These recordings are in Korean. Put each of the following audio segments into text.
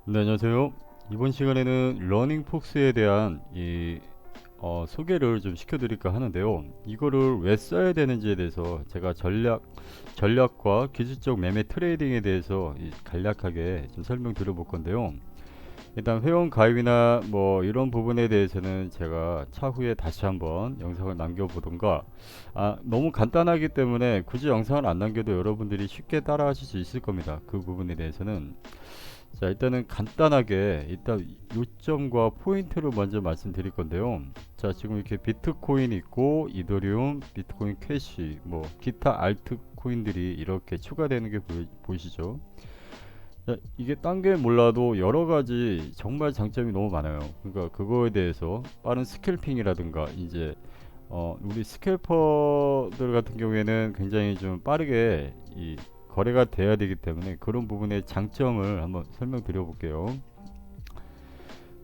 네, 안녕하세요. 이번 시간에는 러닝폭스에 대한 소개를 좀 시켜드릴까 하는데요. 이거를 왜 써야 되는지에 대해서 제가 전략과 기술적 매매 트레이딩에 대해서 간략하게 좀 설명드려 볼 건데요. 일단 회원 가입이나 뭐 이런 부분에 대해서는 제가 차후에 다시 한번 영상을 남겨보던가, 너무 간단하기 때문에 굳이 영상을 안 남겨도 여러분들이 쉽게 따라 하실 수 있을 겁니다. 그 부분에 대해서는. 자, 일단은 간단하게 일단 요점과 포인트를 먼저 말씀드릴 건데요. 자, 지금 이렇게 비트코인 있고 이더리움, 비트코인 캐시, 뭐 기타 알트코인들이 이렇게 추가되는 게 보이시죠? 자, 이게 딴 게 몰라도 여러 가지 정말 장점이 너무 많아요. 그러니까 그거에 대해서 빠른 스캘핑이라든가 이제 우리 스캘퍼들 같은 경우에는 굉장히 좀 빠르게 이 거래가 돼야 되기 때문에 그런 부분의 장점을 한번 설명드려 볼게요.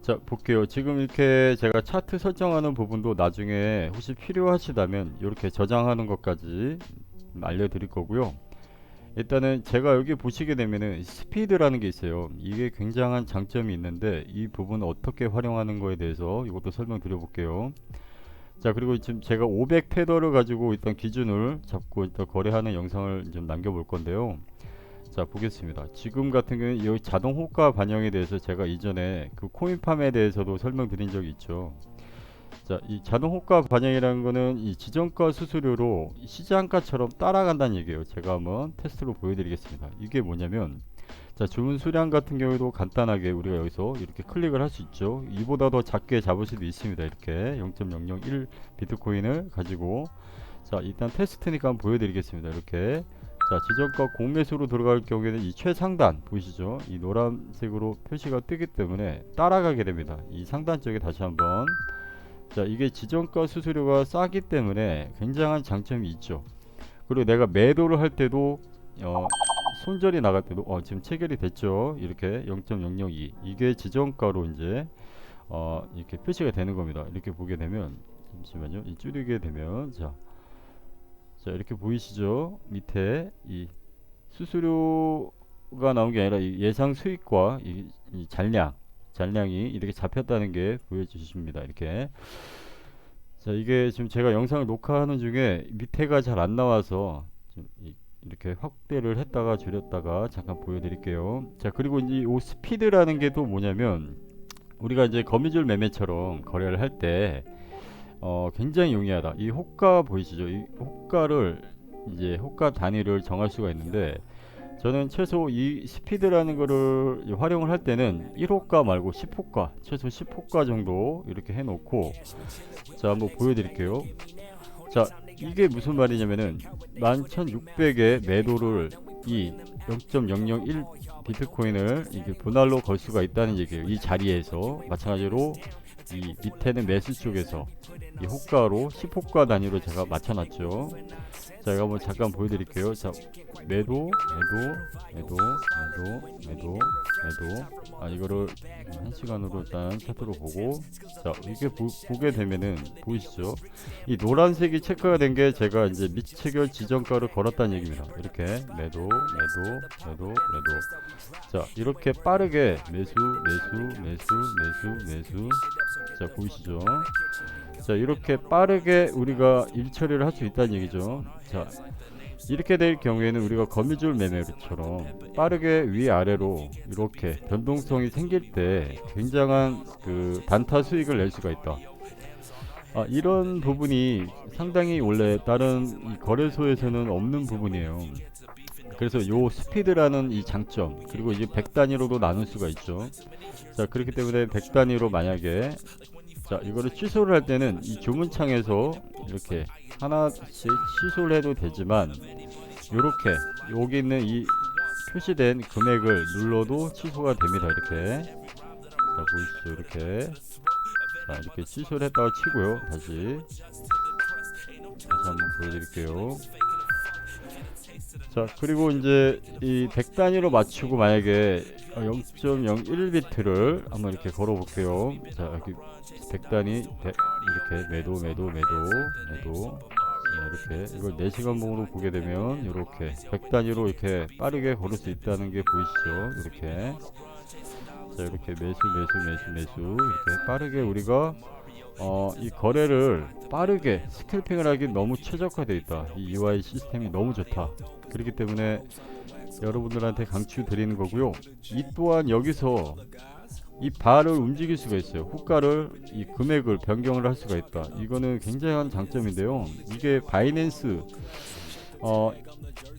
자, 볼게요. 지금 이렇게 제가 차트 설정하는 부분도 나중에 혹시 필요하시다면 이렇게 저장하는 것까지 알려드릴 거고요. 일단은 제가 여기 보시게 되면은 스피드라는 게 있어요. 이게 굉장한 장점이 있는데 이 부분 어떻게 활용하는 거에 대해서 이것도 설명드려 볼게요. 자, 그리고 지금 제가 500 테더를 가지고 일단 기준을 잡고 일단 거래하는 영상을 좀 남겨볼 건데요. 자, 보겠습니다. 지금 같은 경우는 이 자동 호가 반영에 대해서 제가 이전에 그 코인팜에 대해서도 설명드린 적이 있죠. 자, 이 자동 호가 반영이라는 거는 이 지정가 수수료로 시장가처럼 따라간다는 얘기예요. 제가 한번 테스트로 보여드리겠습니다. 이게 뭐냐면, 자, 주문 수량 같은 경우에도 간단하게 우리가 여기서 이렇게 클릭을 할 수 있죠. 이보다 더 작게 잡을 수도 있습니다. 이렇게 0.001 비트코인을 가지고, 자, 일단 테스트니까 한번 보여드리겠습니다. 이렇게. 자, 지정가 공매수로 들어갈 경우에는 이 최상단 보이시죠? 이 노란색으로 표시가 뜨기 때문에 따라가게 됩니다. 이 상단 쪽에 다시 한번. 자, 이게 지정가 수수료가 싸기 때문에 굉장한 장점이 있죠. 그리고 내가 매도를 할 때도 손절이 나갈 때도 지금 체결이 됐죠. 이렇게 0.002 이게 지정가로 이제 이렇게 표시가 되는 겁니다. 이렇게 보게 되면 잠시만요. 이 줄이게 되면 자, 이렇게 보이시죠? 밑에 이 수수료가 나온 게 아니라 이 예상 수익과 이 잔량이 이렇게 잡혔다는 게 보여주십니다. 이렇게. 자, 이게 지금 제가 영상을 녹화하는 중에 밑에가 잘 안 나와서 이렇게 확대를 했다가 줄였다가 잠깐 보여드릴게요. 자, 그리고 이제 이 스피드라는 게 또 뭐냐면 우리가 이제 거미줄 매매처럼 거래를 할 때 굉장히 용이하다. 이 호가 보이시죠? 이 호가를 이제 호가 단위를 정할 수가 있는데 저는 최소 이 스피드라는 거를 활용을 할 때는 1호가 말고 10호가, 최소 10호가 정도 이렇게 해놓고 자, 한번 보여드릴게요. 자, 이게 무슨 말이냐면은 11,600에 매도를 이 0.001 비트코인을 이게 분할로 걸 수가 있다는 얘기예요. 이 자리에서 마찬가지로 이 밑에는 매수 쪽에서 이 호가로 10호가 단위로 제가 맞춰놨죠. 자, 이거 한번 잠깐 보여드릴게요. 자, 매도, 매도, 매도, 매도, 매도, 매도. 이거를 1시간으로 일단 차트로 보고, 자, 이렇게 보게 되면은 보이시죠? 이 노란색이 체크가 된 게 제가 이제 미체결 지정가를 걸었다는 얘기입니다. 이렇게 매도, 매도, 매도, 매도. 자, 이렇게 빠르게 매수, 매수, 매수, 매수, 매수. 자, 보이시죠? 자, 이렇게 빠르게 우리가 일처리를 할 수 있다는 얘기죠. 자, 이렇게 될 경우에는 우리가 거미줄 매매처럼 빠르게 위아래로 이렇게 변동성이 생길 때 굉장한 그 단타 수익을 낼 수가 있다. 이런 부분이 상당히 원래 다른 이 거래소에서는 없는 부분이에요. 그래서 요 스피드라는 이 장점, 그리고 이제 100 단위로도 나눌 수가 있죠. 자, 그렇기 때문에 100 단위로 만약에 자, 이거를 취소를 할 때는 이 주문창에서 이렇게 하나씩 취소를 해도 되지만 요렇게 여기 있는 이 표시된 금액을 눌러도 취소가 됩니다. 이렇게. 자, 보이시죠? 이렇게. 자, 이렇게 취소를 했다가 치고요. 다시 한번 보여드릴게요. 자, 그리고 이제 이 100 단위로 맞추고 만약에 0.01비트를 한번 이렇게 걸어 볼게요. 자, 여기 100 단위 이렇게 매도, 매도, 매도, 매도. 자, 이렇게 이걸 4시간 봉으로 보게 되면 이렇게 100 단위로 이렇게 빠르게 걸을 수 있다는 게 보이시죠? 이렇게. 자, 이렇게 매수 이렇게 빠르게 우리가 이 거래를 빠르게 스캘핑을 하기 너무 최적화되어 있다. 이 UI 시스템이 너무 좋다. 그렇기 때문에 여러분들한테 강추 드리는 거고요. 이 또한 여기서 이 바를 움직일 수가 있어요. 호가를 이 금액을 변경을 할 수가 있다. 이거는 굉장한 장점인데요. 이게 바이낸스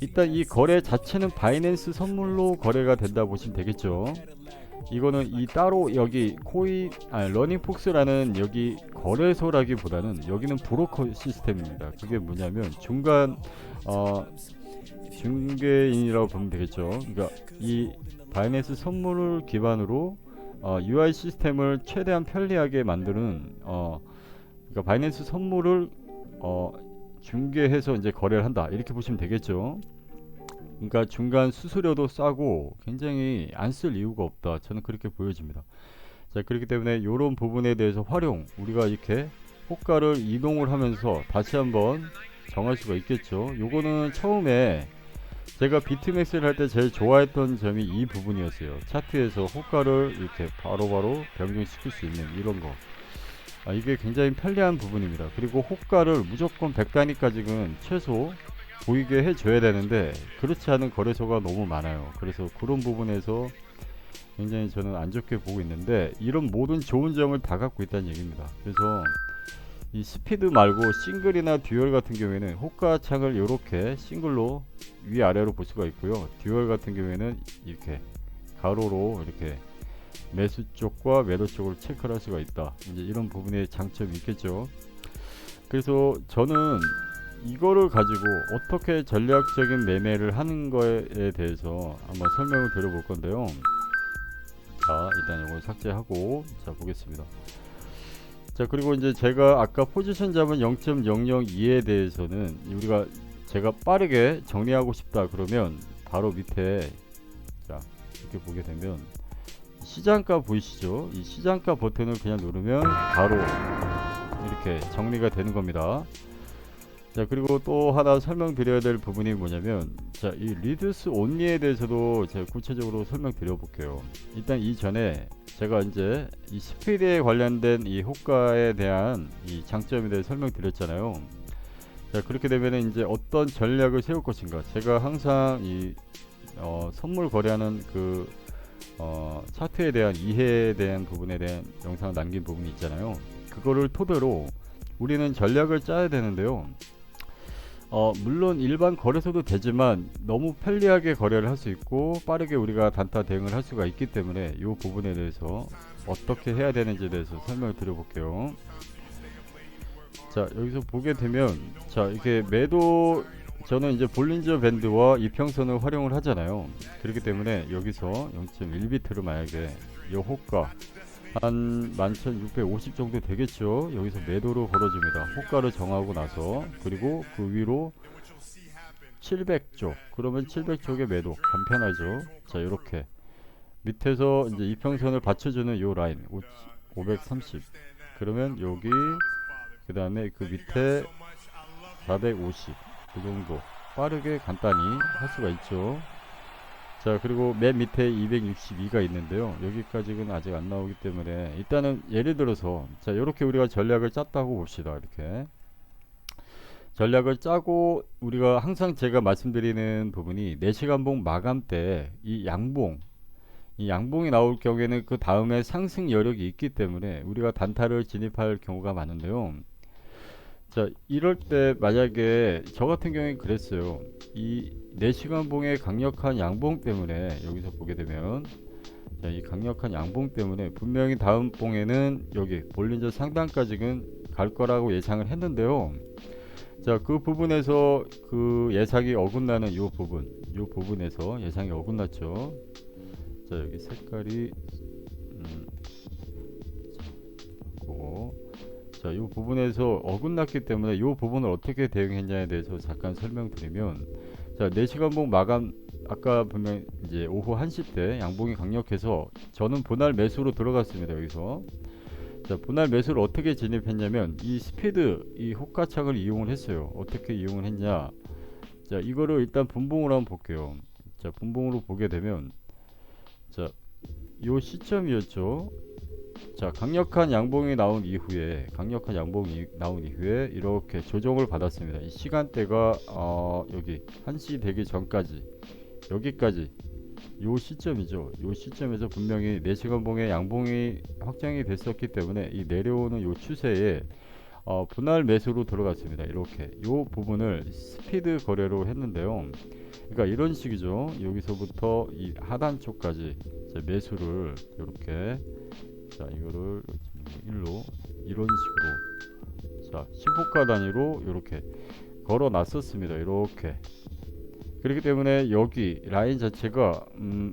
일단 이 거래 자체는 바이낸스 선물로 거래가 된다 보시면 되겠죠. 이거는 이 따로 여기 러닝폭스라는 여기 거래소라기보다는 여기는 브로커 시스템입니다. 그게 뭐냐면 중개인이라고 보면 되겠죠. 그러니까 이 바이낸스 선물을 기반으로 UI 시스템을 최대한 편리하게 만드는 그러니까 바이낸스 선물을 중개해서 이제 거래를 한다, 이렇게 보시면 되겠죠. 그러니까 중간 수수료도 싸고 굉장히 안 쓸 이유가 없다, 저는 그렇게 보여집니다. 자, 그렇기 때문에 이런 부분에 대해서 우리가 이렇게 호가를 이동을 하면서 다시 한번 정할 수가 있겠죠. 요거는 처음에 제가 비트맥스를 할 때 제일 좋아했던 점이 이 부분이었어요. 차트에서 호가를 이렇게 바로바로 변경시킬 수 있는 이런 거. 이게 굉장히 편리한 부분입니다. 그리고 호가를 무조건 100단위까지는 최소 보이게 해줘야 되는데 그렇지 않은 거래소가 너무 많아요. 그래서 그런 부분에서 굉장히 저는 안 좋게 보고 있는데, 이런 모든 좋은 점을 다 갖고 있다는 얘기입니다. 그래서 이 스피드 말고 싱글이나 듀얼 같은 경우에는 호가 창을 이렇게 싱글로 위아래로 볼 수가 있고요. 듀얼 같은 경우에는 이렇게 가로로 이렇게 매수 쪽과 매도 쪽을 체크를 할 수가 있다. 이제 이런 부분에 장점이 있겠죠. 그래서 저는 이거를 가지고 어떻게 전략적인 매매를 하는 거에 대해서 한번 설명을 드려볼 건데요. 자, 일단 이걸 삭제하고 자 보겠습니다. 자, 그리고 이제 제가 아까 포지션 잡은 0.002에 대해서는 제가 빠르게 정리하고 싶다 그러면 바로 밑에 자 이렇게 보게 되면 시장가 보이시죠? 이 시장가 버튼을 그냥 누르면 바로 이렇게 정리가 되는 겁니다. 자, 그리고 또 하나 설명드려야 될 부분이 뭐냐면, 자, 이 리듀스 온리에 대해서도 제가 구체적으로 설명드려 볼게요. 일단 이전에 제가 이제 이 스피드에 관련된 이 호가에 대한 이 장점에 대해 설명드렸잖아요. 자, 그렇게 되면 이제 어떤 전략을 세울 것인가. 제가 항상 이 선물 거래하는 그 차트에 대한 이해에 대한 부분에 대한 영상을 남긴 부분이 있잖아요. 그거를 토대로 우리는 전략을 짜야 되는데요. 물론 일반 거래소도 되지만 너무 편리하게 거래를 할 수 있고 빠르게 우리가 단타 대응을 할 수가 있기 때문에 이 부분에 대해서 어떻게 해야 되는지에 대해서 설명을 드려볼게요. 자, 여기서 보게 되면 자, 이렇게 저는 이제 볼린저 밴드와 이평선을 활용을 하잖아요. 그렇기 때문에 여기서 0.1비트를 만약에 이 호가 한 11,650 정도 되겠죠. 여기서 매도로 걸어줍니다. 호가를 정하고 나서, 그리고 그 위로 700쪽, 그러면 700쪽의 매도 간편하죠. 자, 이렇게 밑에서 이제 이평선을 받쳐주는 요 라인 530, 그러면 여기 그 다음에 그 밑에 450, 그 정도 빠르게 간단히 할 수가 있죠. 자, 그리고 맨 밑에 262가 있는데요. 여기까지는 아직 안 나오기 때문에 일단은 예를 들어서 자, 이렇게 우리가 전략을 짰다고 봅시다. 이렇게 전략을 짜고 우리가 항상 제가 말씀드리는 부분이 4시간봉 마감 때 이 양봉이 나올 경우에는 그 다음에 상승 여력이 있기 때문에 우리가 단타를 진입할 경우가 많은데요. 자, 이럴 때 만약에 저 같은 경우에 그랬어요. 이 4시간 봉의 강력한 양봉 때문에 여기서 보게 되면 자, 이 강력한 양봉 때문에 분명히 다음 봉에는 여기 볼린저 상단까지는 갈 거라고 예상을 했는데요. 자, 그 부분에서 그 예상이 어긋나는 요 부분에서 예상이 어긋났죠. 자, 여기 색깔이 자, 이 부분에서 어긋났기 때문에 이 부분을 어떻게 대응했냐에 대해서 잠깐 설명드리면, 자, 4시간봉 마감 아까 분명 이제 오후 1시 때 양봉이 강력해서 저는 분할 매수로 들어갔습니다. 여기서 자, 분할 매수를 어떻게 진입했냐면 이 스피드 이 호가창을 이용을 했어요. 어떻게 이용을 했냐, 자, 이거를 일단 분봉으로 한번 볼게요. 자, 분봉으로 보게 되면 자, 요 시점이었죠. 자, 강력한 양봉이 나온 이후에 이렇게 조정을 받았습니다. 이 시간대가 여기 1시 되기 전까지, 여기까지 요 시점이죠. 요 시점에서 분명히 4시간 봉의 양봉이 확정이 됐었기 때문에 이 내려오는 요 추세에 분할 매수로 들어갔습니다. 이렇게 요 부분을 스피드 거래로 했는데요. 그러니까 이런 식이죠. 여기서부터 이 하단 쪽까지 매수를 이렇게, 자 이거를 1로 이런 식으로, 자 10호가 단위로 이렇게 걸어 놨었습니다. 이렇게. 그렇기 때문에 여기 라인 자체가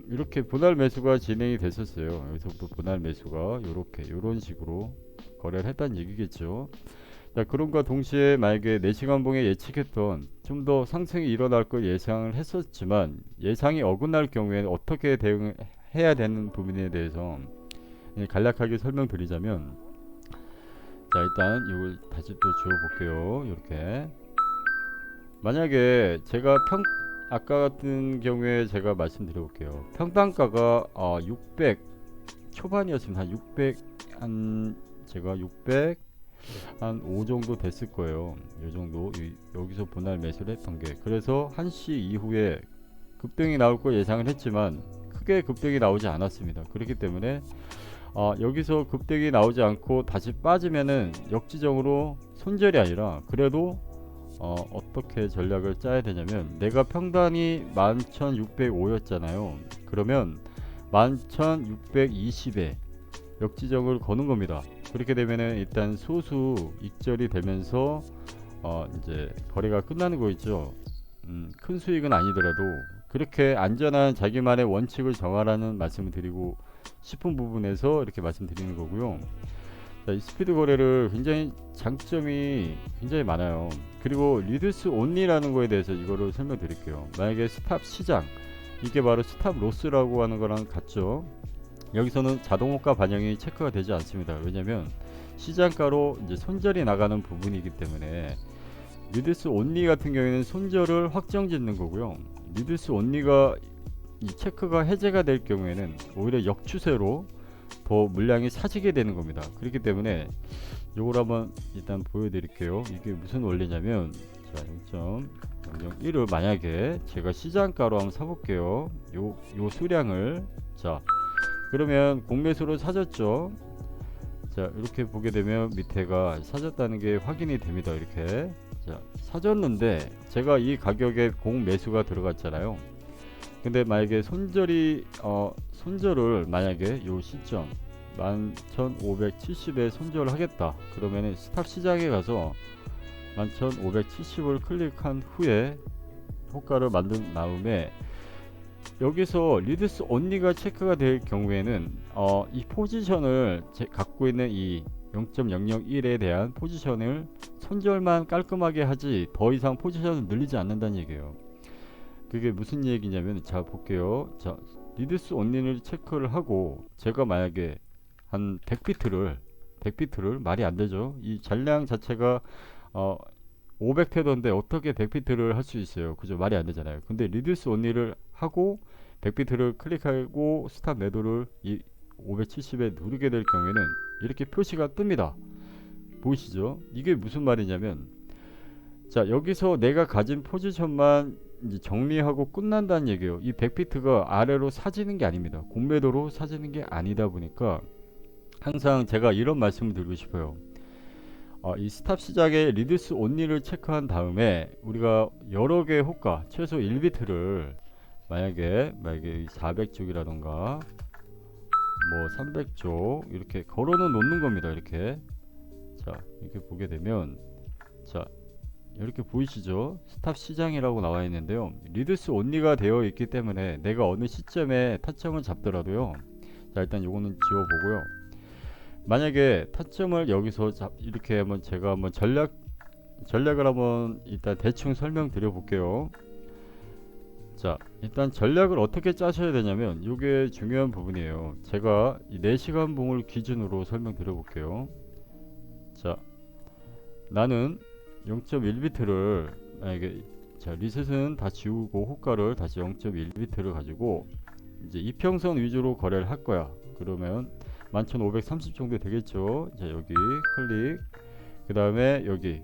이렇게 분할 매수가 진행이 됐었어요. 여기서부터 분할 매수가 이렇게 이런 식으로 거래를 했다는 얘기겠죠. 자, 그럼과 동시에 만약에 4시간 봉에 예측했던 좀 더 상승이 일어날 걸 예상을 했었지만, 예상이 어긋날 경우에는 어떻게 대응해야 되는 부분에 대해서 간략하게 설명드리자면, 자 일단 이걸 다시 또 지워볼게요. 이렇게 만약에 제가 아까 같은 경우에 제가 말씀드려볼게요. 평단가가 600 초반이었습니다. 한 600, 제가 600 한 5 정도 됐을 거예요. 이 정도, 여기서 분할 매수를 했던 게. 그래서 1시 이후에 급등이 나올 걸 예상을 했지만 크게 급등이 나오지 않았습니다. 그렇기 때문에 여기서 급등이 나오지 않고 다시 빠지면은 역지정으로 손절이 아니라, 그래도 어떻게 전략을 짜야 되냐면, 내가 평단이 11,605였잖아요. 그러면 11,620에 역지정을 거는 겁니다. 그렇게 되면은 일단 소수 익절이 되면서 이제 거래가 끝나는 거있죠. 큰 수익은 아니더라도 그렇게 안전한 자기만의 원칙을 정하라는 말씀을 드리고 싶은 부분에서 이렇게 말씀드리는 거고요. 자, 이 스피드 거래를 굉장히 장점이 굉장히 많아요. 그리고 리듀스 온리라는 거에 대해서 이거를 설명드릴게요. 만약에 스탑 시장, 이게 바로 스탑 로스라고 하는 거랑 같죠. 여기서는 자동호가 반영이 체크가 되지 않습니다. 왜냐면 시장가로 이제 손절이 나가는 부분이기 때문에. 리듀스 온리 같은 경우에는 손절을 확정 짓는 거고요. 리듀스 온리가 이 체크가 해제가 될 경우에는 오히려 역추세로 더 물량이 사지게 되는 겁니다. 그렇기 때문에 요걸 한번 일단 보여드릴게요. 이게 무슨 원리냐면, 자 0.001을 만약에 제가 시장가로 한번 사볼게요. 요 수량을, 자 그러면 공매수로 사졌죠. 자 이렇게 보게 되면 밑에가 사졌다는 게 확인이 됩니다. 이렇게, 자 사졌는데 제가 이 가격에 공매수가 들어갔잖아요. 근데 만약에 손절을 만약에 요 시점 11,570에 손절을 하겠다 그러면은 스탑 시장에 가서 11,570을 클릭한 후에 호가를 만든 다음에, 여기서 리듀스 온리가 체크가 될 경우에는 이 포지션을 갖고 있는 이 0.001에 대한 포지션을 손절만 깔끔하게 하지 더 이상 포지션을 늘리지 않는다는 얘기예요. 그게 무슨 얘기냐면, 자 볼게요. 자 리듀스 온리를 체크를 하고 제가 만약에 한 100피트를 말이 안 되죠. 이 잔량 자체가 500테더인데 어떻게 100피트를 할 수 있어요? 그죠? 말이 안 되잖아요. 근데 리듀스 온리를 하고 100피트를 클릭하고 스탑 매도를 이 570에 누르게 될 경우에는 이렇게 표시가 뜹니다. 보이시죠? 이게 무슨 말이냐면, 자 여기서 내가 가진 포지션만 이제 정리하고 끝난다는 얘기예요. 이 100피트가 아래로 사지는 게 아닙니다. 공매도로 사지는 게 아니다 보니까 항상 제가 이런 말씀을 드리고 싶어요. 이 스탑 시작에 리듀스 온리를 체크한 다음에 우리가 여러 개의 호가 최소 1비트를 만약에 400쪽이라던가 뭐 300쪽 이렇게 걸어는 놓는 겁니다. 이렇게, 자 이렇게 보게 되면, 자 이렇게 보이시죠? 스탑 시장이라고 나와 있는데요. 리듀스 온리가 되어 있기 때문에 내가 어느 시점에 타점을 잡더라도요. 자 일단 요거는 지워보고요. 만약에 타점을 여기서 이렇게 한번 제가 한번 전략을 한번 일단 대충 설명드려 볼게요. 자 일단 전략을 어떻게 짜셔야 되냐면, 이게 중요한 부분이에요. 제가 이 4시간 봉을 기준으로 설명드려 볼게요. 자 나는 0.1비트를 만약에, 자 리셋은 다 지우고 호가를 다시 0.1비트를 가지고 이제 이평선 위주로 거래를 할 거야. 그러면 11,530 정도 되겠죠. 자, 여기 클릭. 그 다음에 여기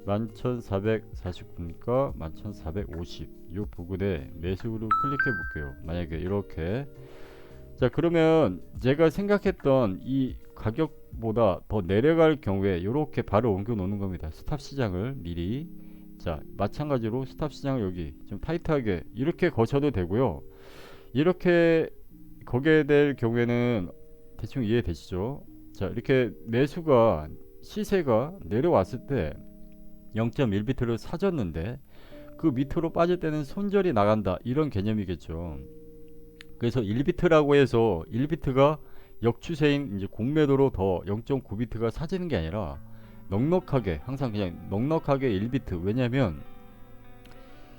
11,449니까 11,450 이 부분에 매수를 클릭해 볼게요. 만약에 이렇게, 자 그러면 제가 생각했던 이 가격보다 더 내려갈 경우에 이렇게 바로 옮겨 놓는 겁니다. 스탑 시장을 미리. 자 마찬가지로 스탑 시장을 여기 좀 타이트하게 이렇게 거셔도 되고요. 이렇게 거게 될 경우에는 대충 이해되시죠? 자 이렇게 매수가 시세가 내려왔을 때 0.1비트를 사줬는데 그 밑으로 빠질 때는 손절이 나간다, 이런 개념이겠죠. 그래서 1비트라고 해서 1비트가 역추세인 이제 공매도로 더 0.9비트가 사지는 게 아니라 넉넉하게, 항상 그냥 넉넉하게 1비트. 왜냐면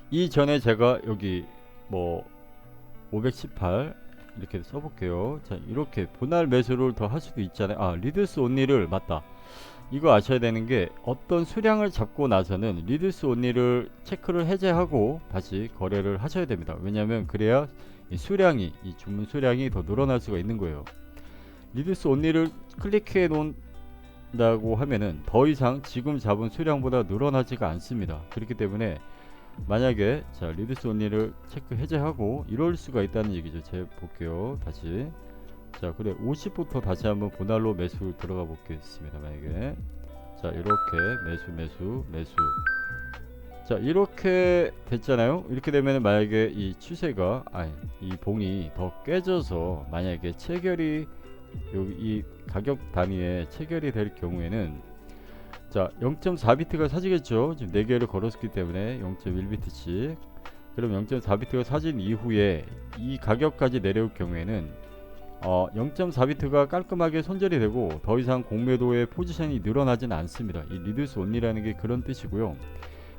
이전에 제가 여기 뭐 518 이렇게 써볼게요. 자 이렇게 분할 매수를 더 할 수도 있잖아요. 아 리드스 온리를, 맞다, 이거 아셔야 되는 게, 어떤 수량을 잡고 나서는 리드스 온리를 체크를 해제하고 다시 거래를 하셔야 됩니다. 왜냐하면 그래야 이 수량이, 이 주문 수량이 더 늘어날 수가 있는 거예요. 리드스 온리를 클릭해 놓는다고 하면은 더 이상 지금 잡은 수량보다 늘어나지가 않습니다. 그렇기 때문에 만약에 자 리드스 온리를 체크 해제하고 이럴 수가 있다는 얘기죠. 제가 볼게요. 다시. 자 그래 50부터 다시 한번 분할로 매수 들어가 보겠습니다. 만약에 자 이렇게 매수 자 이렇게 됐잖아요. 이렇게 되면 만약에 이 추세가 이 봉이 더 깨져서 만약에 체결이 여기 이 가격 단위에 체결이 될 경우에는 자 0.4비트가 사지겠죠. 지금 4개를 걸었기 때문에 0.1비트씩. 그럼 0.4비트가 사진 이후에 이 가격까지 내려올 경우에는 0.4비트가 깔끔하게 손절이 되고 더 이상 공매도의 포지션이 늘어나지는 않습니다. 이 리드스 온리라는 게 그런 뜻이고요.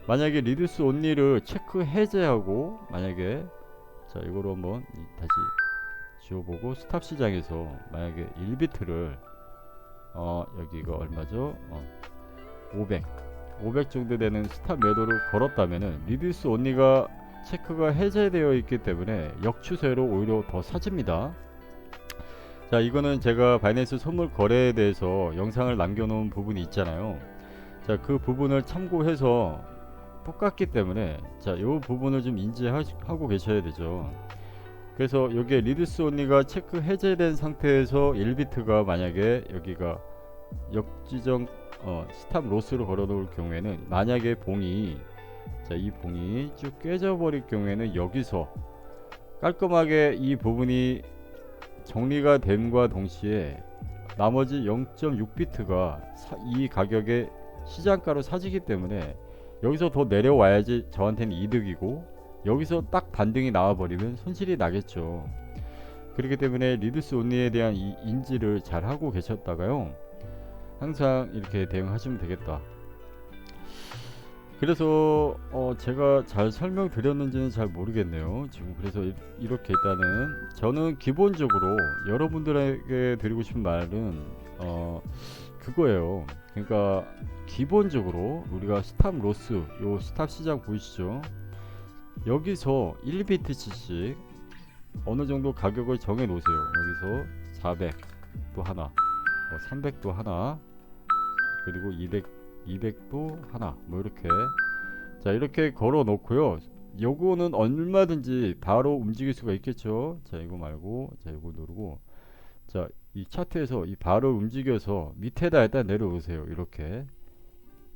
만약에 리드스 온리를 체크 해제하고 만약에 자 이거로 한번 다시 지워보고 스탑 시장에서 만약에 1비트를 여기가 얼마죠? 500 정도 되는 스탑 매도를 걸었다면은 리드스 온리가 체크가 해제되어 있기 때문에 역추세로 오히려 더 사집니다. 자 이거는 제가 바이낸스 선물 거래에 대해서 영상을 남겨놓은 부분이 있잖아요. 자 그 부분을 참고해서 똑같기 때문에 자 이 부분을 좀 인지하고 계셔야 되죠. 그래서 여기에 리드스 온리가 체크 해제된 상태에서 1비트가 만약에 여기가 역지정 스탑 로스로 걸어 놓을 경우에는 만약에 봉이 자 이 봉이 쭉 깨져 버릴 경우에는 여기서 깔끔하게 이 부분이 정리가 됨과 동시에 나머지 0.6비트가 이 가격의 시장가로 사지기 때문에 여기서 더 내려와야지 저한테는 이득이고 여기서 딱 반등이 나와버리면 손실이 나겠죠. 그렇기 때문에 리드스 온리에 대한 이 인지를 잘 하고 계셨다가요 항상 이렇게 대응하시면 되겠다. 그래서 제가 잘 설명드렸는지는 잘 모르겠네요. 지금 그래서 이렇게 일단은 저는 기본적으로 여러분들에게 드리고 싶은 말은 그거예요. 그러니까 기본적으로 우리가 스탑 로스, 요 스탑 시장 보이시죠? 여기서 1비트씩 어느 정도 가격을 정해 놓으세요. 여기서 400도 하나, 뭐 300도 하나, 그리고 200도 하나, 뭐 이렇게 자 이렇게 걸어 놓고요. 요거는 얼마든지 바로 움직일 수가 있겠죠. 자 이거 말고 자 이거 누르고 자 이 차트에서 이 바로 움직여서 밑에다 일단 내려오세요. 이렇게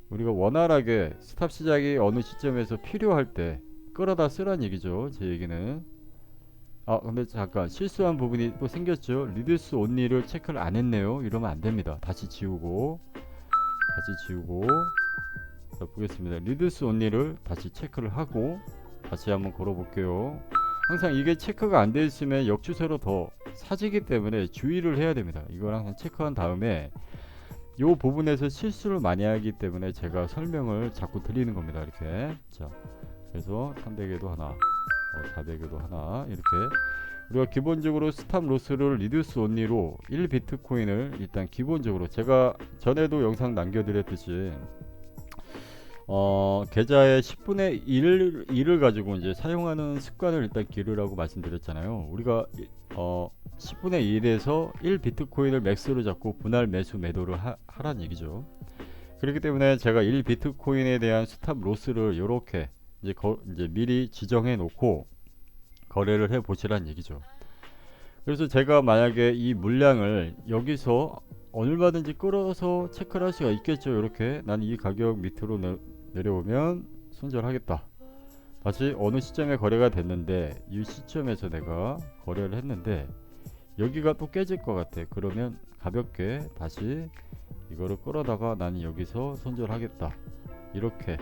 우리가 원활하게 스탑 시작이 어느 시점에서 필요할 때 끌어다 쓰란 얘기죠. 제 얘기는 근데 잠깐 실수한 부분이 또 생겼죠. 리드스 온리를 체크를 안 했네요. 이러면 안 됩니다. 다시 지우고 자 보겠습니다. 리드스 온리를 다시 체크를 하고 다시 한번 걸어 볼게요. 항상 이게 체크가 안 되어 있으면 역추세로 더 사지기 때문에 주의를 해야 됩니다. 이걸 항상 체크한 다음에 이 부분에서 실수를 많이 하기 때문에 제가 설명을 자꾸 드리는 겁니다. 이렇게 자 그래서 300에도 하나 400에도 하나 이렇게 우리가 기본적으로 스탑 로스를 리드스 온리로 1비트코인을 일단 기본적으로 제가 전에도 영상 남겨드렸듯이 계좌의 10분의 1을 가지고 이제 사용하는 습관을 일단 기르라고 말씀드렸잖아요. 우리가 10분의 1에서 1 비트코인을 맥스로 잡고 분할 매수 매도를 하란 얘기죠. 그렇기 때문에 제가 1 비트코인에 대한 스탑 로스를 이렇게 이제 미리 지정해 놓고 거래를 해 보시란 얘기죠. 그래서 제가 만약에 이 물량을 여기서 얼마든지 끌어서 체크를 할 수가 있겠죠. 이렇게 난 이 가격 밑으로 내려오면 손절하겠다. 다시 어느 시점에 거래가 됐는데 이 시점에서 내가 거래를 했는데 여기가 또 깨질 것 같아. 그러면 가볍게 다시 이거를 끌어다가 나는 여기서 손절하겠다. 이렇게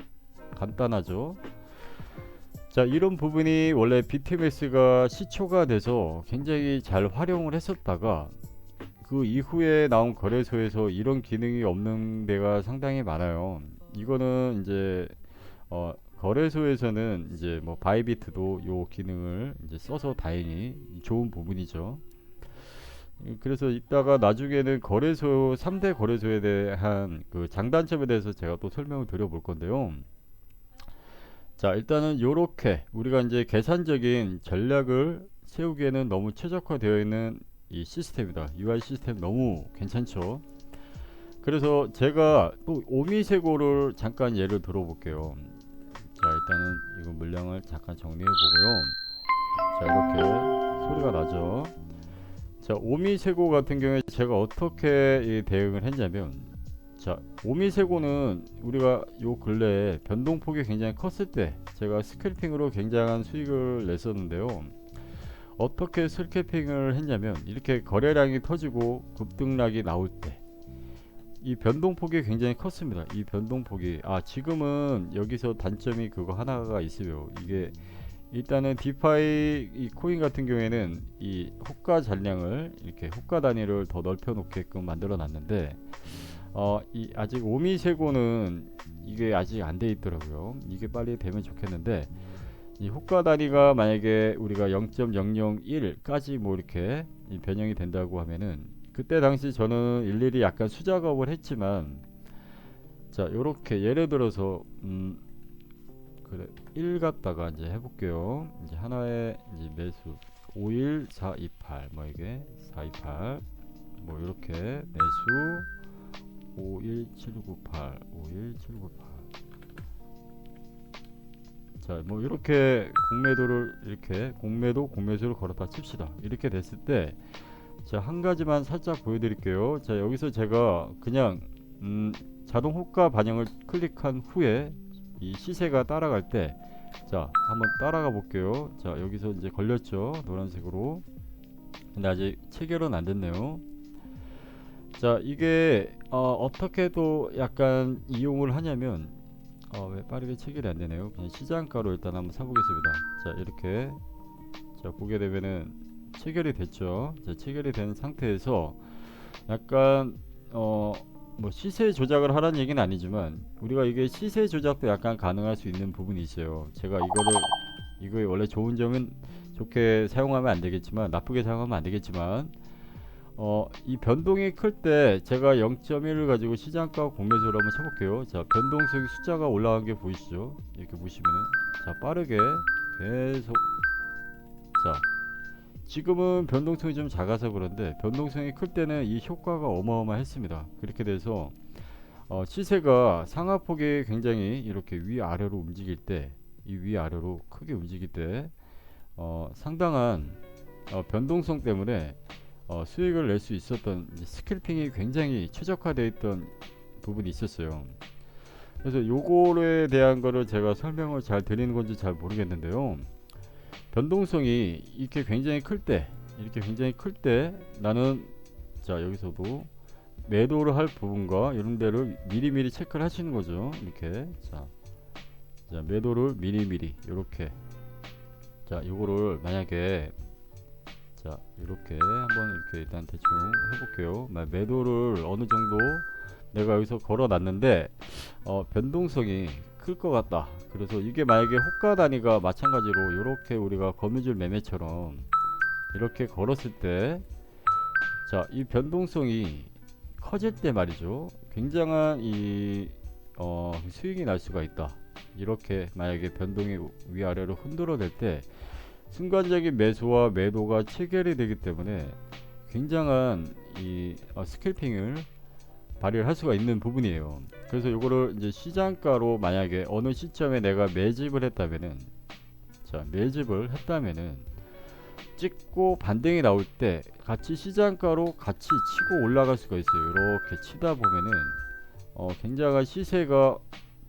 간단하죠. 자, 이런 부분이 원래 BTMS가 시초가 돼서 굉장히 잘 활용을 했었다가 그 이후에 나온 거래소에서 이런 기능이 없는 데가 상당히 많아요. 이거는 이제 거래소에서는 이제 뭐 바이비트도 요 기능을 이제 써서 다행히 좋은 부분이죠. 그래서 이따가 나중에는 거래소 3대 거래소에 대한 그 장단점에 대해서 제가 또 설명을 드려볼 건데요. 자, 일단은 요렇게 우리가 이제 계산적인 전략을 세우기에는 너무 최적화되어 있는 이 시스템이다. UI 시스템 너무 괜찮죠. 그래서 제가 또 오미세고를 잠깐 예를 들어 볼게요. 자, 일단은 이거 물량을 잠깐 정리해 보고요. 자, 이렇게 소리가 나죠. 자, 오미세고 같은 경우에 제가 어떻게 이 대응을 했냐면, 자, 오미세고는 우리가 요 근래에 변동폭이 굉장히 컸을 때 제가 스캘핑으로 굉장한 수익을 냈었는데요. 어떻게 스캘핑을 했냐면 이렇게 거래량이 터지고 급등락이 나올 때 이 변동폭이 굉장히 컸습니다. 이 변동폭이 지금은 여기서 단점이 그거 하나가 있어요. 이게 일단은 디파이 이 코인 같은 경우에는 이 호가 잔량을 이렇게 호가 단위를 더 넓혀 놓게끔 만들어 놨는데 이 아직 오미세고는 이게 아직 안 돼 있더라고요. 이게 빨리 되면 좋겠는데 이 호가 단위가 만약에 우리가 0.001까지 뭐 이렇게 변형이 된다고 하면은 그때 당시 저는 일일이 약간 수작업을 했지만 자, 요렇게 예를 들어서 그래 1 갖다가 이제 해볼게요. 이제 하나의 이제 매수 51428 뭐 이게 428 뭐 이렇게 매수 51798 51798 자, 뭐 이렇게 공매도를 이렇게 공매도 공매수를 걸었다 칩시다. 이렇게 됐을 때 자, 한 가지만 살짝 보여드릴게요. 자, 여기서 제가 그냥 자동 호가 반영을 클릭한 후에 이 시세가 따라갈 때 자, 한번 따라가 볼게요. 자, 여기서 이제 걸렸죠, 노란색으로. 근데 아직 체결은 안 됐네요. 자, 이게 어떻게 또 약간 이용을 하냐면 왜 빠르게 체결이 안 되네요. 그냥 시장가로 일단 한번 사보겠습니다. 자, 이렇게 자, 보게 되면은 체결이 됐죠. 자, 체결이 된 상태에서 약간 뭐 시세 조작을 하라는 얘기는 아니지만 우리가 이게 시세 조작도 약간 가능할 수 있는 부분이 있어요. 제가 이거의 원래 좋은 점은 좋게 사용하면 안 되겠지만 나쁘게 사용하면 안 되겠지만 이 변동이 클 때 제가 0.1을 가지고 시장가 공매수를 한번 쳐볼게요. 자, 변동성이 숫자가 올라간 게 보이시죠? 이렇게 보시면은 자, 빠르게 계속 자, 지금은 변동성이 좀 작아서 그런데 변동성이 클 때는 이 효과가 어마어마했습니다. 그렇게 돼서 시세가 상하폭이 굉장히 이렇게 위아래로 움직일 때 이 위아래로 크게 움직일 때 상당한 변동성 때문에 수익을 낼 수 있었던 스캘핑이 굉장히 최적화되어 있던 부분이 있었어요. 그래서 요거에 대한 거를 제가 설명을 잘 드리는 건지 잘 모르겠는데요. 변동성이 이렇게 굉장히 클 때 나는 자, 여기서도 매도를 할 부분과 이런 데를 미리미리 체크를 하시는 거죠. 이렇게 자, 매도를 미리미리 이렇게 자, 요거를 만약에 자, 이렇게 한번 이렇게 일단 대충 해볼게요. 매도를 어느 정도 내가 여기서 걸어 놨는데 변동성이 클 것 같다. 그래서 이게 만약에 호가 단위가 마찬가지로 이렇게 우리가 거미줄 매매처럼 이렇게 걸었을 때 자, 이 변동성이 커질 때 말이죠. 굉장한 이 수익이 날 수가 있다. 이렇게 만약에 변동이 위아래로 흔들어댈 때 순간적인 매수와 매도가 체결이 되기 때문에 굉장한 이 스캘핑을 발휘를 할 수가 있는 부분이에요. 그래서 요거를 이제 시장가로 만약에 어느 시점에 내가 매집을 했다면은, 자, 매집을 했다면은 찍고 반등이 나올 때 같이 시장가로 같이 치고 올라갈 수가 있어요. 이렇게 치다 보면은 굉장한 시세가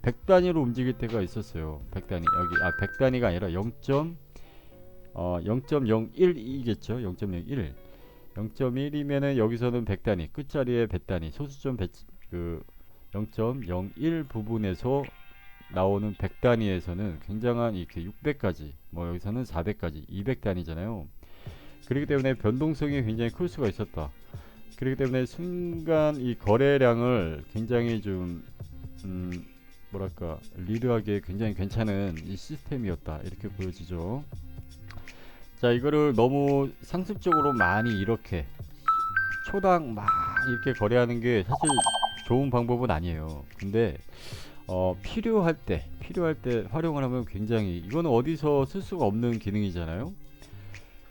100단위로 움직일 때가 있었어요. 100단위 여기 100단위가 아니라 0.01이겠죠. 0.01 0.1이면은 여기서는 100단위 끝자리에 100단위 소수점 그 0.01 부분에서 나오는 100단위에서는 굉장한 이렇게 600까지 뭐 여기서는 400까지 200단위잖아요. 그렇기 때문에 변동성이 굉장히 클 수가 있었다. 그렇기 때문에 순간 이 거래량을 굉장히 좀 뭐랄까 리드하기에 굉장히 괜찮은 이 시스템이었다 이렇게 보여지죠. 자, 이거를 너무 상습적으로 많이 이렇게 초당 막 이렇게 거래하는 게 사실 좋은 방법은 아니에요. 근데 필요할 때 활용을 하면 굉장히 이거는 어디서 쓸 수가 없는 기능이잖아요.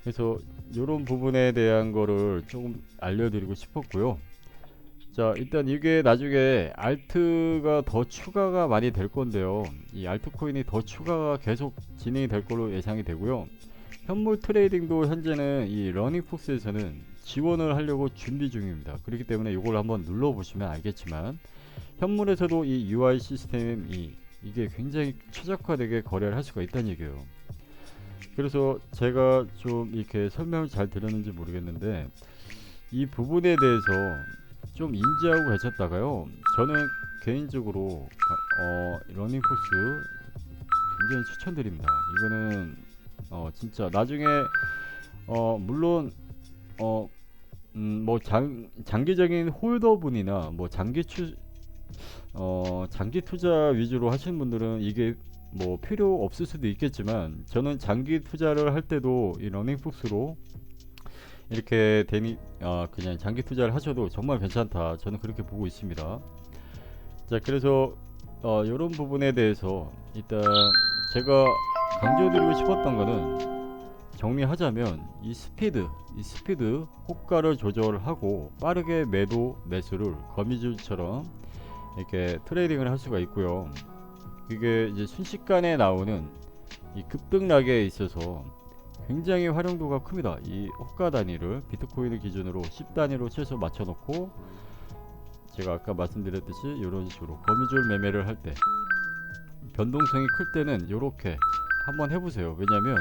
그래서 이런 부분에 대한 거를 조금 알려드리고 싶었고요. 자, 일단 이게 나중에 알트가 더 추가가 많이 될 건데요. 이 알트코인이 더 추가가 계속 진행이 될 걸로 예상이 되고요. 현물 트레이딩도 현재는 이 러닝폭스에서는 지원을 하려고 준비 중입니다. 그렇기 때문에 이걸 한번 눌러보시면 알겠지만 현물에서도 이 UI 시스템이 이게 굉장히 최적화되게 거래를 할 수가 있다는 얘기예요. 그래서 제가 좀 이렇게 설명을 잘 드렸는지 모르겠는데 이 부분에 대해서 좀 인지하고 계셨다가요. 저는 개인적으로 러닝폭스 굉장히 추천드립니다. 이거는 진짜 나중에 물론 뭐 장기적인 홀더분이나 뭐 장기 투자 위주로 하시는 분들은 이게 뭐 필요 없을 수도 있겠지만 저는 장기 투자를 할 때도 이 러닝폭스로 이렇게 그냥 장기 투자를 하셔도 정말 괜찮다. 저는 그렇게 보고 있습니다. 자, 그래서 이런 부분에 대해서 일단 제가 강조드리고 싶었던 거는 정리하자면 이 스피드 호가를 조절하고 빠르게 매수를 거미줄처럼 이렇게 트레이딩을 할 수가 있고요. 이게 이제 순식간에 나오는 이 급등락에 있어서 굉장히 활용도가 큽니다. 이 호가 단위를 비트코인을 기준으로 10단위로 최소 맞춰놓고 제가 아까 말씀드렸듯이 이런 식으로 거미줄 매매를 할 때 변동성이 클 때는 이렇게 한번 해보세요. 왜냐면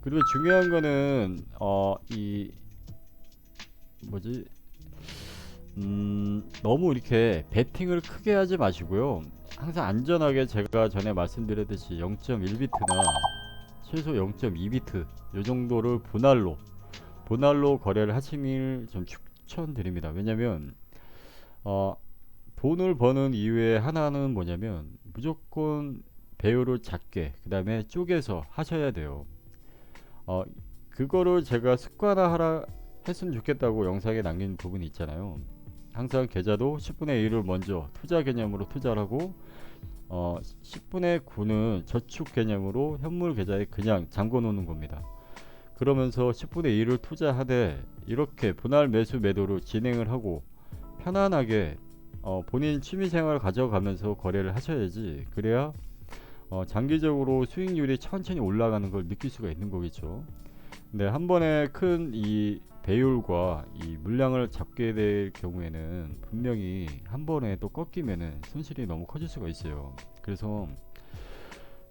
그리고 중요한 거는 이 뭐지 너무 이렇게 베팅을 크게 하지 마시고요. 항상 안전하게 제가 전에 말씀드렸듯이 0.1비트나 최소 0.2비트 요 정도를 분할로 거래를 하시길 좀 추천드립니다. 왜냐면 돈을 버는 이유의 하나는 뭐냐면 무조건 배율을 작게 그 다음에 쪼개서 하셔야 돼요. 그거를 제가 습관화하라 했으면 좋겠다고 영상에 남긴 부분이 있잖아요. 항상 계좌도 10분의 1을 먼저 투자 개념으로 투자를 하고 10분의 9는 저축 개념으로 현물 계좌에 그냥 잠궈 놓는 겁니다. 그러면서 10분의 1을 투자하되 이렇게 분할 매수 매도를 진행을 하고 편안하게 본인 취미생활을 가져가면서 거래를 하셔야지. 그래야 장기적으로 수익률이 천천히 올라가는 걸 느낄 수가 있는 거겠죠. 근데 한 번에 큰 이 배율과 이 물량을 잡게 될 경우에는 분명히 한 번에 또 꺾이면은 손실이 너무 커질 수가 있어요. 그래서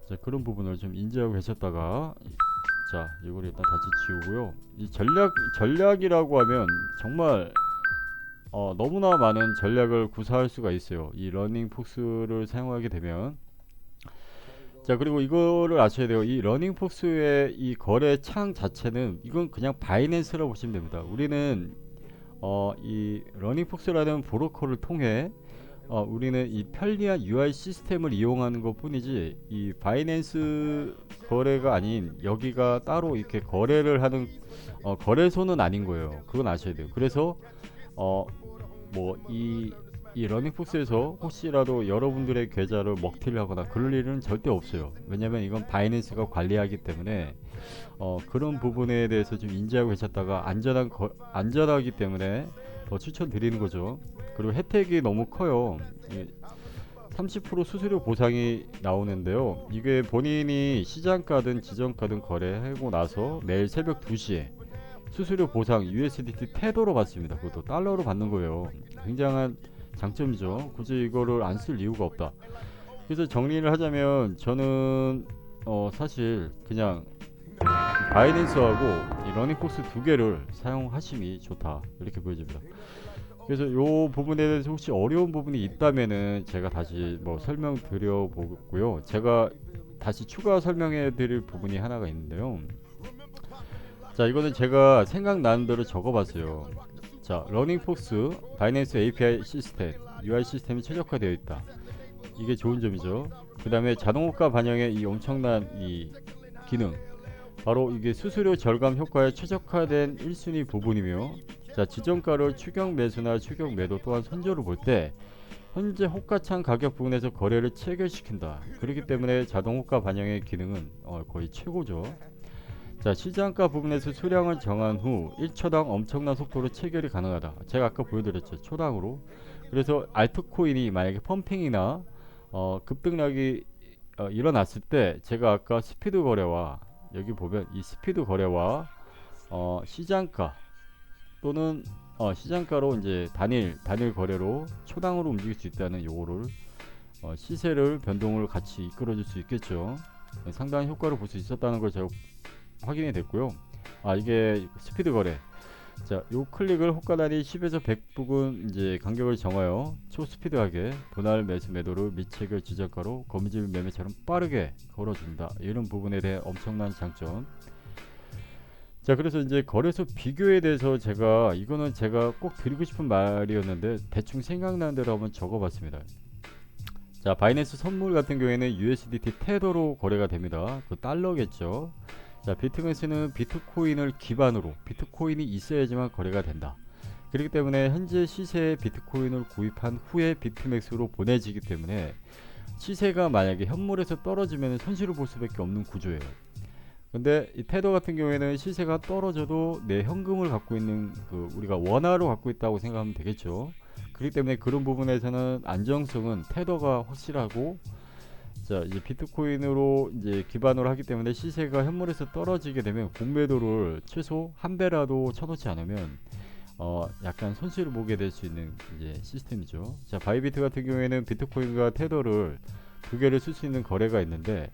자, 그런 부분을 좀 인지하고 계셨다가 자, 이걸 일단 다시 지우고요. 이 전략이라고 하면 정말 너무나 많은 전략을 구사할 수가 있어요. 이 러닝폭스를 사용하게 되면. 자, 그리고 이거를 아셔야 돼요. 이 러닝폭스의 이 거래 창 자체는 이건 그냥 바이낸스라고 보시면 됩니다. 우리는 이 러닝폭스라는 브로커를 통해 우리는 이 편리한 UI 시스템을 이용하는 것 뿐이지 이 바이낸스 거래가 아닌 여기가 따로 이렇게 거래를 하는 거래소는 아닌 거예요. 그건 아셔야 돼요. 그래서 뭐 이 이 러닝폭스에서 혹시라도 여러분들의 계좌를 먹튀를 하거나 그럴 일은 절대 없어요. 왜냐면 이건 바이낸스가 관리하기 때문에 그런 부분에 대해서 좀 인지하고 계셨다가 안전하기 때문에 더 추천드리는 거죠. 그리고 혜택이 너무 커요. 30% 수수료 보상이 나오는데요. 이게 본인이 시장가든 지정가든 거래하고 나서 내일 새벽 2시에 수수료 보상 USDT 테더로 받습니다. 그것도 달러로 받는 거예요. 굉장한 장점이죠. 굳이 이거를 안 쓸 이유가 없다. 그래서 정리를 하자면 저는 사실 그냥 바이낸스하고 이 러닝폭스 두 개를 사용하심이 좋다 이렇게 보여집니다. 그래서 요 부분에 대해서 혹시 어려운 부분이 있다면은 제가 다시 뭐 설명드려 보고요. 제가 다시 추가 설명해 드릴 부분이 하나가 있는데요. 자, 이거는 제가 생각나는 대로 적어봤어요. 자, 러닝폭스 바이낸스 API 시스템 UI 시스템이 최적화되어 있다. 이게 좋은 점이죠. 그 다음에 자동호가 반영의 이 엄청난 이 기능, 바로 이게 수수료 절감 효과에 최적화된 1순위 부분이며, 자, 지정가를 추격 매수나 추격 매도 또한 선조를 볼 때 현재 호가창 가격 부분에서 거래를 체결시킨다. 그렇기 때문에 자동 호가 반영의 기능은 거의 최고죠. 자, 시장가 부분에서 수량을 정한 후 1초당 엄청난 속도로 체결이 가능하다. 제가 아까 보여드렸죠, 초당으로. 그래서 알트코인이 만약에 펌핑이나 급등락이 일어났을 때, 제가 아까 스피드 거래와 여기 보면 이 스피드 거래와 시장가 또는 시장가로 이제 단일 거래로 초당으로 움직일 수 있다는 요거를 시세를 변동을 같이 이끌어줄 수 있겠죠. 상당히 효과를 볼 수 있었다는 걸 제가 확인이 됐고요. 이게 스피드 거래. 자, 요 클릭을 호가 단위 10에서 100 부근 이제 간격을 정하여 초스피드하게 분할 매수 매도를 미체결 지정가로 거미줄 매매처럼 빠르게 걸어준다. 이런 부분에 대해 엄청난 장점. 자, 그래서 이제 거래소 비교에 대해서 이거는 제가 꼭 드리고 싶은 말이었는데 대충 생각나는 대로 한번 적어봤습니다. 자, 바이낸스 선물 같은 경우에는 USDT 테더로 거래가 됩니다. 그 달러겠죠. 자, 비트맥스는 비트코인을 기반으로 비트코인이 있어야지만 거래가 된다. 그렇기 때문에 현재 시세의 비트코인을 구입한 후에 비트맥스로 보내지기 때문에 시세가 만약에 현물에서 떨어지면 손실을 볼 수밖에 없는 구조예요. 근데 이 테더 같은 경우에는 시세가 떨어져도 내 현금을 갖고 있는 우리가 원화로 갖고 있다고 생각하면 되겠죠. 그렇기 때문에 그런 부분에서는 안정성은 테더가 확실하고, 자, 이제 비트코인으로 이제 기반으로 하기 때문에 시세가 현물에서 떨어지게 되면 공매도를 최소 한 배라도 쳐놓지 않으면 약간 손실을 보게 될 수 있는 이제 시스템이죠. 자, 바이비트 같은 경우에는 비트코인과 테더를 두 개를 쓸 수 있는 거래가 있는데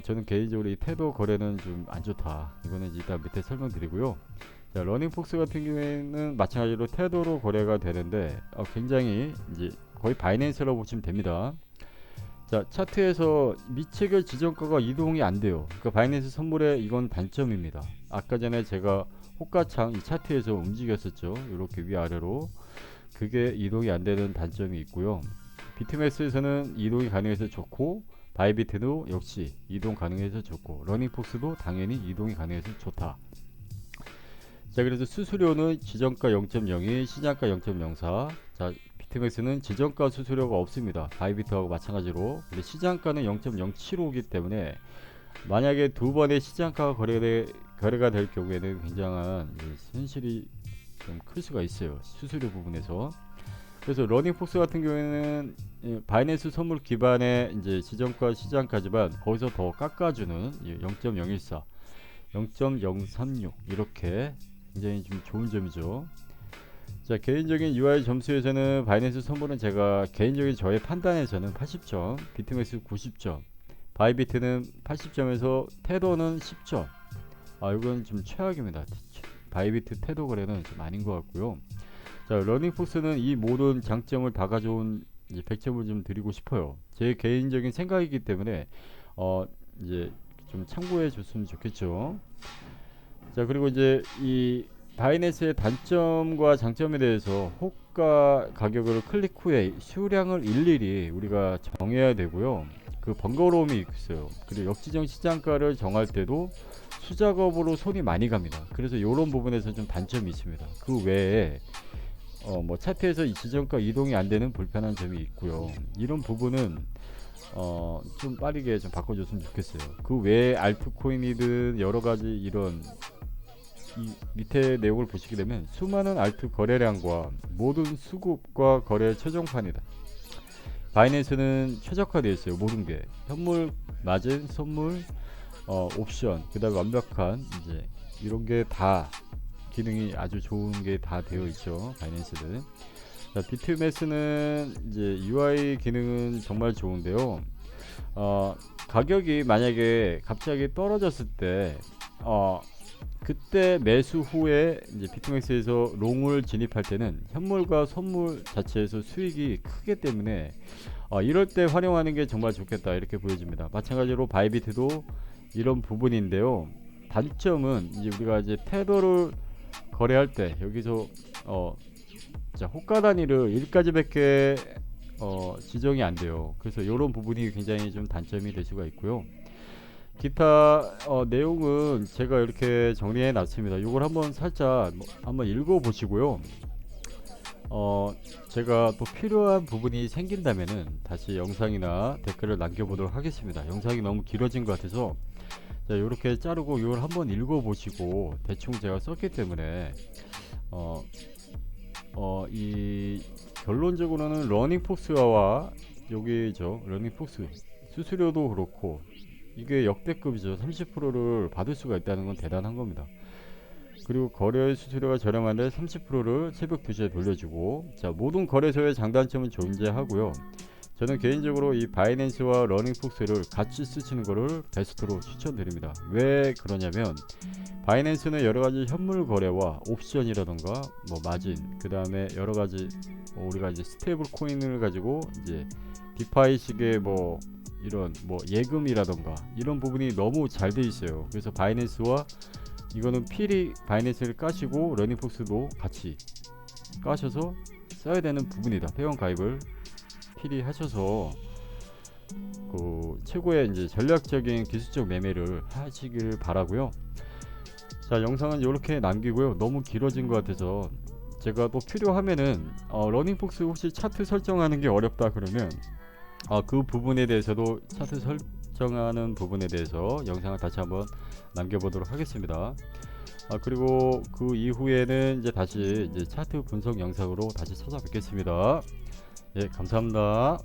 저는 개인적으로 이 테더 거래는 좀 안 좋다. 이거는 일단 밑에 설명드리고요. 자, 러닝폭스 같은 경우에는 마찬가지로 테더로 거래가 되는데 굉장히 이제 거의 바이낸스라고 보시면 됩니다. 자, 차트에서 미체결 지정가가 이동이 안 돼요. 그러니까 바이낸스 선물의 이건 단점입니다. 아까 전에 제가 호가창 이 차트에서 움직였었죠. 이렇게 위아래로. 그게 이동이 안 되는 단점이 있고요. 비트맥스에서는 이동이 가능해서 좋고, 바이비트도 역시 이동 가능해서 좋고, 러닝폭스도 당연히 이동이 가능해서 좋다. 자, 그래서 수수료는 지정가 0.01, 시장가 0.04. 자, 비트맥스는 지정가 수수료가 없습니다. 바이비트하고 마찬가지로. 근데 시장가는 0.075이기 때문에 만약에 두 번의 시장가가 거래가 될 경우에는 굉장한 손실이 좀 클 수가 있어요, 수수료 부분에서. 그래서 러닝폭스 같은 경우에는 바이낸스 선물 기반의 이제 지정가 시장가지만 거기서 더 깎아주는 0.014, 0.036 이렇게 굉장히 좀 좋은 점이죠. 자, 개인적인 UI 점수에서는 바이낸스 선물은 제가 개인적인 저의 판단에서는 80점, 비트맥스 90점, 바이비트는 80점에서 테더는 10점. 이건 좀 최악입니다. 바이비트 테더 거래는 좀 아닌 것 같고요. 자, 러닝폭스는 이 모든 장점을 다 가져온 이제 100점을 좀 드리고 싶어요. 제 개인적인 생각이기 때문에 이제 좀 참고해 줬으면 좋겠죠. 자, 그리고 이제 이 바이낸스의 단점과 장점에 대해서 호가 가격을 클릭 후에 수량을 일일이 우리가 정해야 되고요. 그 번거로움이 있어요. 그리고 역지정 시장가를 정할 때도 수작업으로 손이 많이 갑니다. 그래서 이런 부분에서 좀 단점이 있습니다. 그 외에 뭐 차트에서 이 지정가 이동이 안 되는 불편한 점이 있고요. 이런 부분은 좀 빠르게 좀 바꿔줬으면 좋겠어요. 그 외에 알트코인이든 여러 가지 이런 이 밑에 내용을 보시게 되면 수많은 알트 거래량과 모든 수급과 거래 최종판이다. 바이낸스는 최적화되어 있어요. 모든 게 현물, 마진, 선물, 옵션, 그다음에 완벽한 이제 이런 게 다 기능이 아주 좋은 게 다 되어 있죠. 바이낸스는. 자, 비트매스는 이제 UI 기능은 정말 좋은데요. 가격이 만약에 갑자기 떨어졌을 때, 그때 매수 후에 이제 비트맥스에서 롱을 진입할 때는 현물과 선물 자체에서 수익이 크기 때문에 이럴 때 활용하는 게 정말 좋겠다 이렇게 보여집니다. 마찬가지로 바이비트도 이런 부분인데요. 단점은 이제 우리가 이제 테더를 거래할 때 여기서 자, 호가 단위를 1까지밖에 지정이 안 돼요. 그래서 이런 부분이 굉장히 좀 단점이 될 수가 있고요. 기타 내용은 제가 이렇게 정리해 놨습니다. 이걸 한번 살짝 한번 읽어 보시고요. 제가 또 필요한 부분이 생긴다면은 다시 영상이나 댓글을 남겨보도록 하겠습니다. 영상이 너무 길어진 것 같아서 자, 이렇게 자르고 이걸 한번 읽어 보시고 대충 제가 썼기 때문에 이 결론적으로는 러닝폭스와 여기죠. 러닝폭스 수수료도 그렇고 이게 역대급이죠. 30%를 받을 수가 있다는 건 대단한 겁니다. 그리고 거래 수수료가 저렴한데 30%를 새벽 2시에 돌려주고, 자, 모든 거래소의 장단점은 존재하고요. 저는 개인적으로 이 바이낸스와 러닝폭스를 같이 쓰시는 것을 베스트로 추천드립니다. 왜 그러냐면 바이낸스는 여러가지 현물 거래와 옵션이라던가 뭐 마진, 그 다음에 여러가지 우리가 이제 스테이블 코인을 가지고 이제 디파이식의 뭐 이런 뭐 예금이라던가 이런 부분이 너무 잘 돼 있어요. 그래서 바이낸스와 이거는 필히 바이낸스를 까시고 러닝폭스도 같이 까셔서 써야 되는 부분이다. 회원 가입을 필히 하셔서 그 최고의 이제 전략적인 기술적 매매를 하시길 바라고요. 자, 영상은 이렇게 남기고요. 너무 길어진 것 같아서 제가 또 필요하면은 러닝폭스 혹시 차트 설정하는 게 어렵다 그러면 그 부분에 대해서도 차트 설정하는 부분에 대해서 영상을 다시 한번 남겨보도록 하겠습니다. 그리고 그 이후에는 이제 다시 이제 차트 분석 영상으로 다시 찾아뵙겠습니다. 예, 감사합니다.